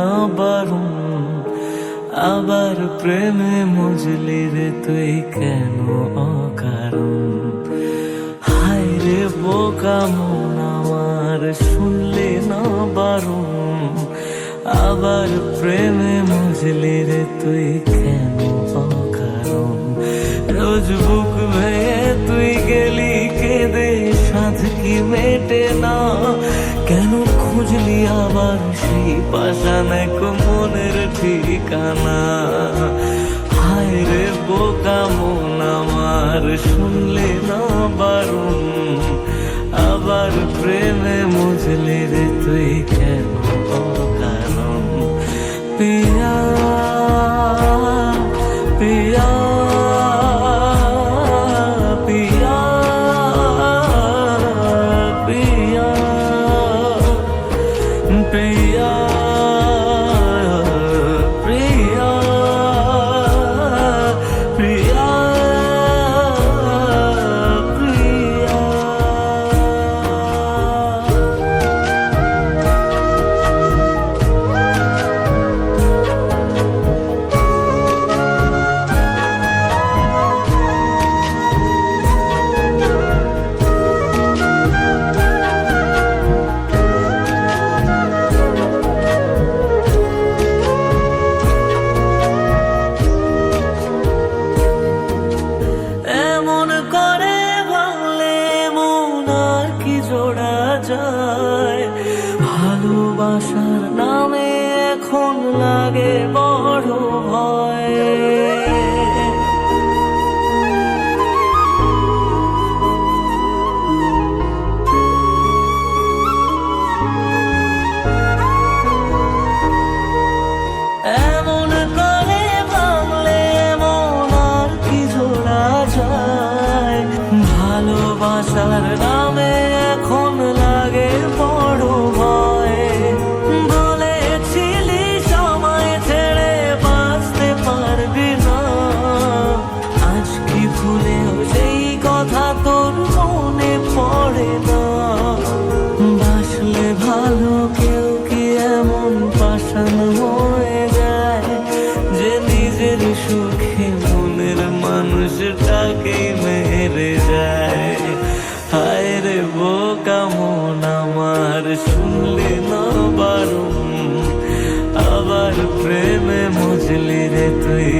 না বারণ, আবার প্রেমে মজলি রে তুই কেন অকারণ। হায় রে বোকা মন আমার, শুনলে না বারণ, আবার প্রেমে মজলি রে তুই কেন অকারণ। রোজ বুক ভেঙে তুই গেলি কেঁদে, সাধ কি মেটে না, কেন খুঁজলি আবার সেই পাষাণ এক মনের ঠিকানা। হায় রে বোকা মন আমার, শুনলে না বারণ, আবার প্রেমে মজলি রে তুই কেন অকারণ। পিয়া পিয়া পিয়া পিয়া প্রিয়া প্রিয়া প্রিয়া প্রিয়া। এমন করে ভাঙলে মন আর কি জোড়া যায়, ভালোবাসার নামে এখন লাগে বড় ভয়। এমন করে ভাঙলে মন আর কি জোড়া যায়, ভালোবাসার নামে এখন লাগে বড় ভয়। বলেছিলি সময় ছেড়ে বাঁচতে পারবি না, আজ কি ভুলেও সেই কথা তোর মনে পড়ে না। বাসলে ভালো কেউ কি এমন পাষাণ হয়ে যায়, যে নিজের সুখে মনের মানুষটাকে মেরে যায়। হায় রে বোকা মন আমার, শুনলে না বারণ, আবার প্রেমে মজলি রে তুই